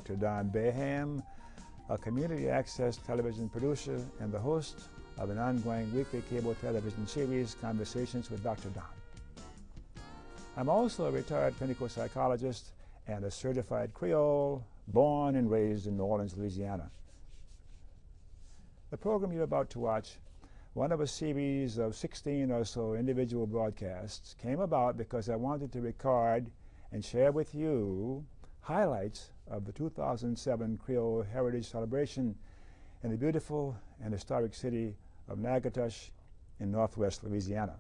Dr. Don Baham, a community access television producer and the host of an ongoing weekly cable television series, Conversations with Dr. Don. I'm also a retired clinical psychologist and a certified Creole, born and raised in New Orleans, Louisiana. The program you're about to watch, one of a series of 16 or so individual broadcasts, came about because I wanted to record and share with you highlights of the 2007 Creole Heritage Celebration in the beautiful and historic city of Natchitoches in northwest Louisiana.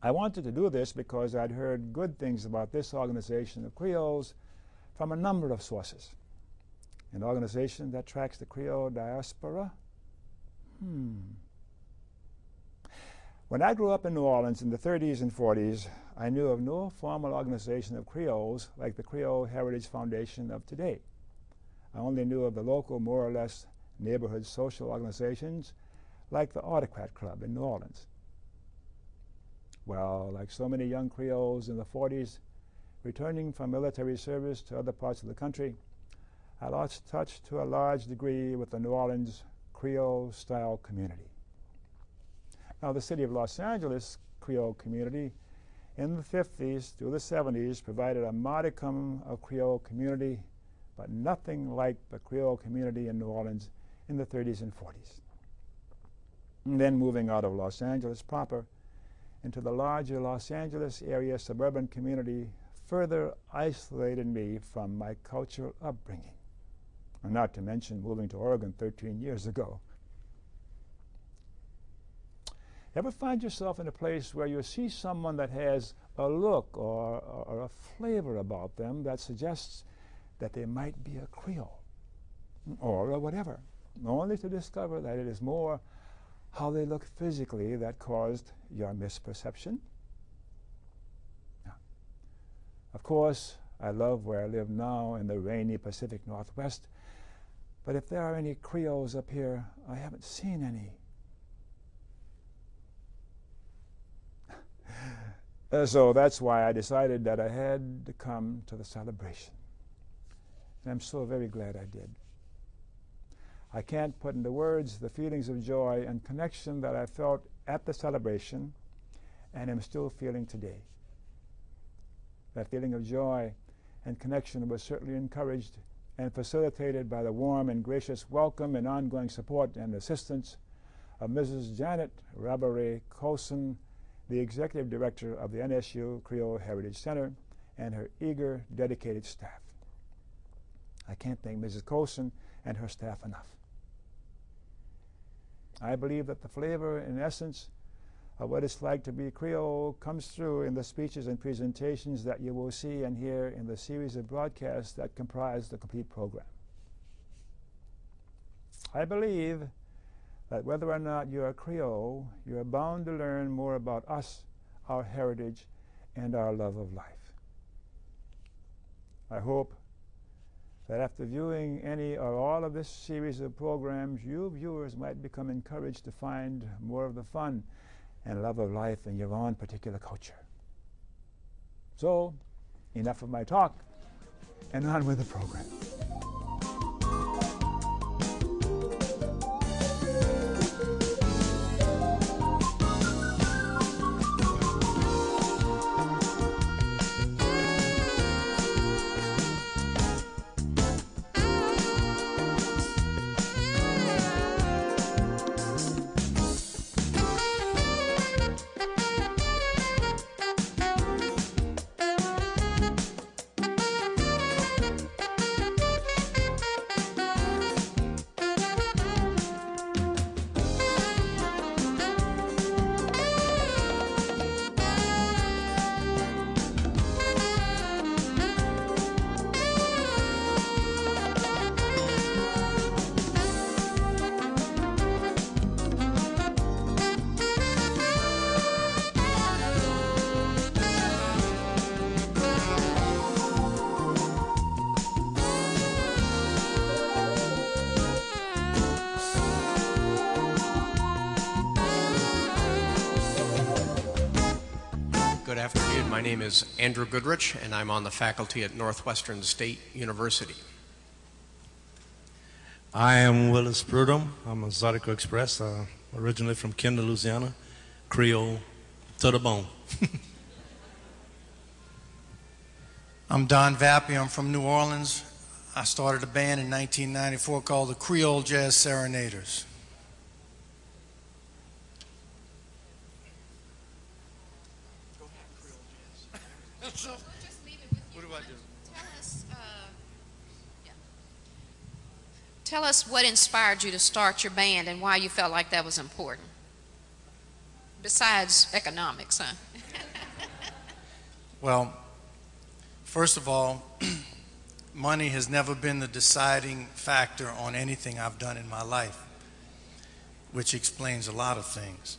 I wanted to do this because I'd heard good things about this organization of Creoles from a number of sources. An organization that tracks the Creole diaspora? When I grew up in New Orleans in the 30s and 40s, I knew of no formal organization of Creoles like the Creole Heritage Foundation of today. I only knew of the local, more or less, neighborhood social organizations like the Autocrat Club in New Orleans. Well, like so many young Creoles in the 40s, returning from military service to other parts of the country, I lost touch to a large degree with the New Orleans Creole-style community. Now, the city of Los Angeles Creole community in the 50s through the 70s provided a modicum of Creole community, but nothing like the Creole community in New Orleans in the 30s and 40s. And then moving out of Los Angeles proper into the larger Los Angeles area suburban community further isolated me from my cultural upbringing, and not to mention moving to Oregon 13 years ago. Ever find yourself in a place where you see someone that has a look or a flavor about them that suggests that they might be a Creole or whatever, only to discover that it is more how they look physically that caused your misperception? Now, of course, I love where I live now in the rainy Pacific Northwest, but if there are any Creoles up here, I haven't seen any. So that's why I decided that I had to come to the celebration. And I'm so very glad I did. I can't put into words the feelings of joy and connection that I felt at the celebration and am still feeling today. That feeling of joy and connection was certainly encouraged and facilitated by the warm and gracious welcome and ongoing support and assistance of Mrs. Janet Rabare Colson, the Executive Director of the NSU Creole Heritage Center, and her eager, dedicated staff. I can't thank Mrs. Colson and her staff enough. I believe that the flavor and essence of what it's like to be Creole comes through in the speeches and presentations that you will see and hear in the series of broadcasts that comprise the complete program. I believe that whether or not you're a Creole, you're bound to learn more about us, our heritage, and our love of life. I hope that after viewing any or all of this series of programs, you viewers might become encouraged to find more of the fun and love of life in your own particular culture. So, enough of my talk, and on with the program. Good afternoon. My name is Andrew Goodrich, and I'm on the faculty at Northwestern State University. I am Willis Prudhomme. I'm a Zydeco Express, originally from Kendall, Louisiana, Creole to the bone. I'm Don Vappy. I'm from New Orleans. I started a band in 1994 called the Creole Jazz Serenaders. What do I do? Tell us what inspired you to start your band and why you felt like that was important. Besides economics, huh? Well, first of all, money has never been the deciding factor on anything I've done in my life, which explains a lot of things.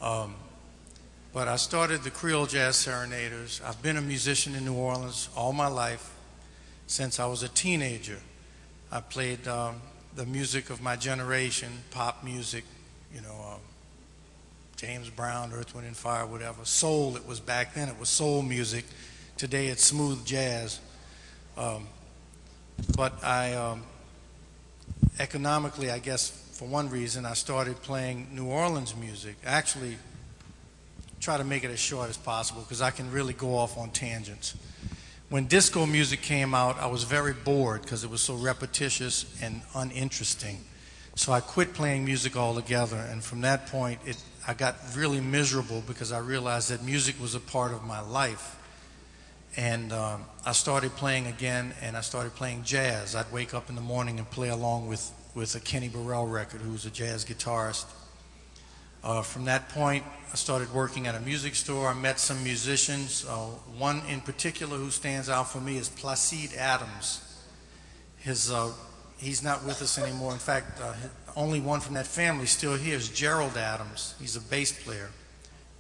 But I started the Creole Jazz Serenaders. I've been a musician in New Orleans all my life since I was a teenager. I played the music of my generation, pop music, you know, James Brown, Earth, Wind and Fire, whatever. Soul, it was back then, it was soul music. Today it's smooth jazz. But economically, I guess, for one reason, I started playing New Orleans music. Actually, try to make it as short as possible because I can really go off on tangents. When disco music came out, I was very bored because it was so repetitious and uninteresting. So I quit playing music altogether, and from that point, I got really miserable because I realized that music was a part of my life. And I started playing again, and I started playing jazz. I'd wake up in the morning and play along with a Kenny Burrell record, who was a jazz guitarist. From that point, I started working at a music store. I met some musicians. One in particular who stands out for me is Placide Adams. He's not with us anymore. In fact, only one from that family still here is Gerald Adams. He's a bass player.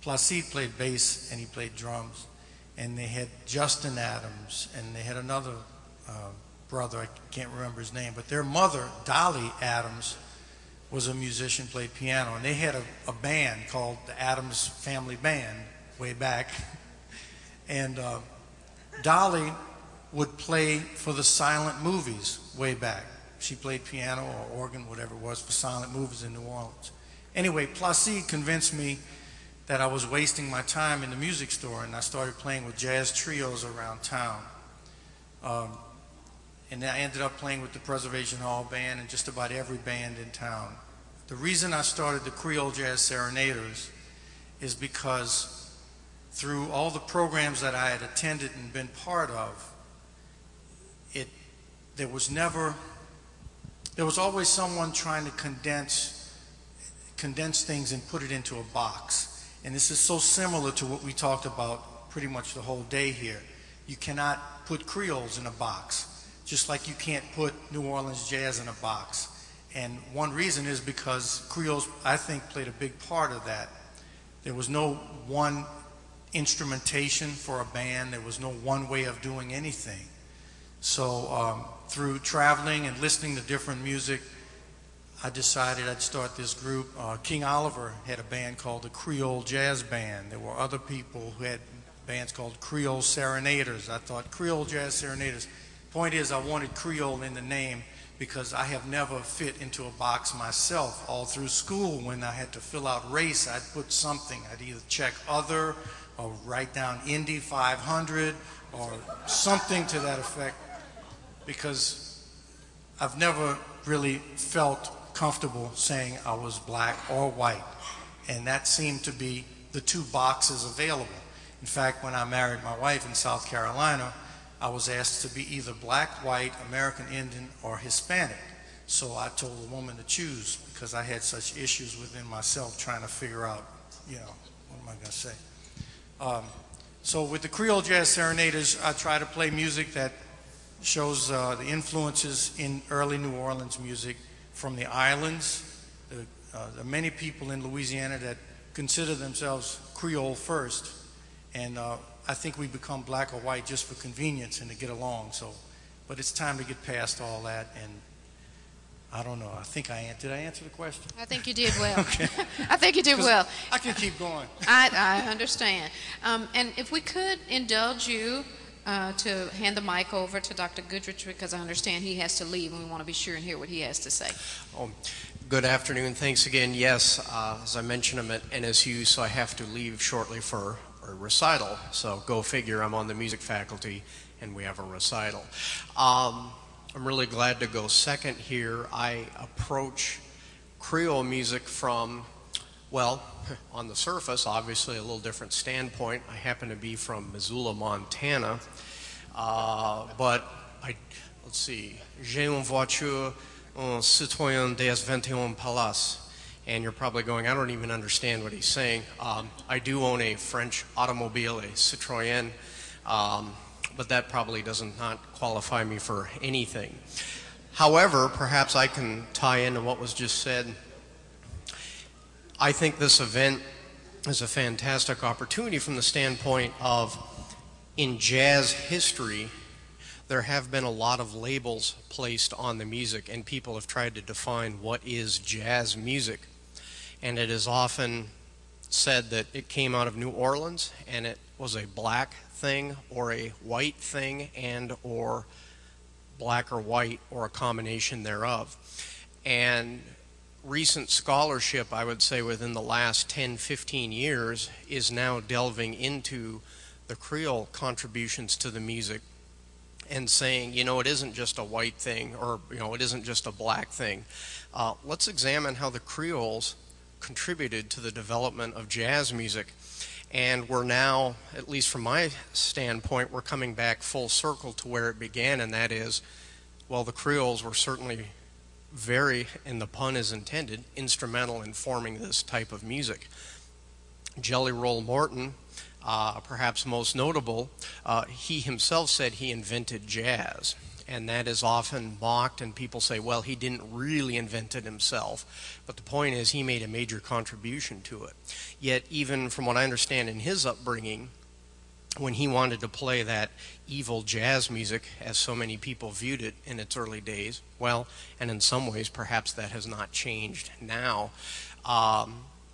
Placide played bass and he played drums. And they had Justin Adams, and they had another brother, I can't remember his name, but their mother, Dolly Adams, was a musician, played piano, and they had a band called the Adams Family Band way back. And Dolly would play for the silent movies way back. She played piano or organ, whatever it was, for silent movies in New Orleans. Anyway, Placide convinced me that I was wasting my time in the music store, and I started playing with jazz trios around town. And I ended up playing with the Preservation Hall Band and just about every band in town. The reason I started the Creole Jazz Serenaders is because through all the programs that I had attended and been part of, there was always someone trying to condense things and put it into a box. And this is so similar to what we talked about pretty much the whole day here. You cannot put Creoles in a box, just like you can't put New Orleans jazz in a box. And one reason is because Creoles, I think, played a big part of that. There was no one instrumentation for a band. There was no one way of doing anything. So through traveling and listening to different music, I decided I'd start this group. King Oliver had a band called the Creole Jazz Band. There were other people who had bands called Creole Serenaders. I thought Creole Jazz Serenaders. Point is, I wanted Creole in the name because I have never fit into a box myself. All through school, when I had to fill out race, I'd put something. I'd either check other or write down Indy 500 or something to that effect, because I've never really felt comfortable saying I was black or white, and that seemed to be the two boxes available. In fact, when I married my wife in South Carolina, I was asked to be either black, white, American Indian, or Hispanic. So I told the woman to choose because I had such issues within myself trying to figure out, you know, what am I going to say? So with the Creole Jazz Serenaders, I try to play music that shows the influences in early New Orleans music from the islands. There are many people in Louisiana that consider themselves Creole first, and I think we become black or white just for convenience and to get along. So, but it's time to get past all that, and I don't know. I think did I answer the question? I think you did well. Okay. I think you did well. I can keep going. I understand. And if we could indulge you to hand the mic over to Dr. Goodrich because I understand he has to leave and we want to be sure and hear what he has to say. Oh, good afternoon. Thanks again. Yes, as I mentioned, I'm at NSU, so I have to leave shortly for a recital. So go figure, I'm on the music faculty and we have a recital. I'm really glad to go second here. I approach Creole music from, well, on the surface, obviously a little different standpoint. I happen to be from Missoula, Montana, but let's see, j'ai une voiture, un citoyen des 21 palaces. And you're probably going, I don't even understand what he's saying. I do own a French automobile, a Citroën, but that probably does not qualify me for anything. However, perhaps I can tie into what was just said. I think this event is a fantastic opportunity from the standpoint of, in jazz history, there have been a lot of labels placed on the music, and people have tried to define what is jazz music. And it is often said that it came out of New Orleans, and it was a black thing or a white thing, and or black or white or a combination thereof. And recent scholarship, I would say within the last 10-15 years, is now delving into the Creole contributions to the music and saying, you know, it isn't just a white thing, or, you know, it isn't just a black thing. Let's examine how the Creoles contributed to the development of jazz music. And we're now, at least from my standpoint, we're coming back full circle to where it began, and that is, well, the Creoles were certainly very, and the pun is intended, instrumental in forming this type of music. Jelly Roll Morton, perhaps most notable, he himself said he invented jazz, and that is often mocked, and people say, well, he didn't really invent it himself, but the point is he made a major contribution to it. Yet even from what I understand in his upbringing, when he wanted to play that evil jazz music, as so many people viewed it in its early days, well, and in some ways perhaps that has not changed now,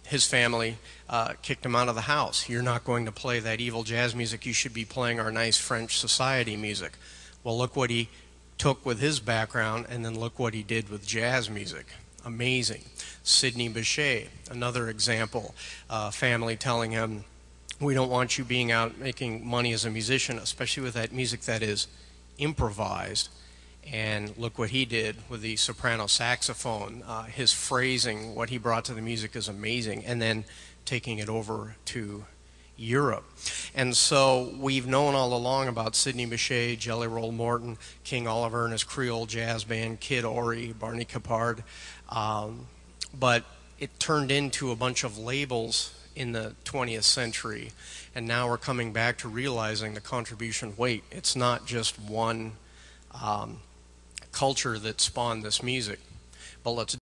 his family kicked him out of the house. You're not going to play that evil jazz music, you should be playing our nice French society music. Well, look what he took with his background, and then look what he did with jazz music. Amazing. Sidney Bechet, another example, family telling him, we don't want you being out making money as a musician, especially with that music that is improvised. And look what he did with the soprano saxophone. His phrasing, what he brought to the music is amazing. And then taking it over to Europe. And so we've known all along about Sidney Bechet, Jelly Roll Morton, King Oliver and his Creole jazz band, Kid Ory, Barney Capard. But it turned into a bunch of labels in the 20th century, and now we're coming back to realizing the contribution. Wait, it's not just one culture that spawned this music, but let's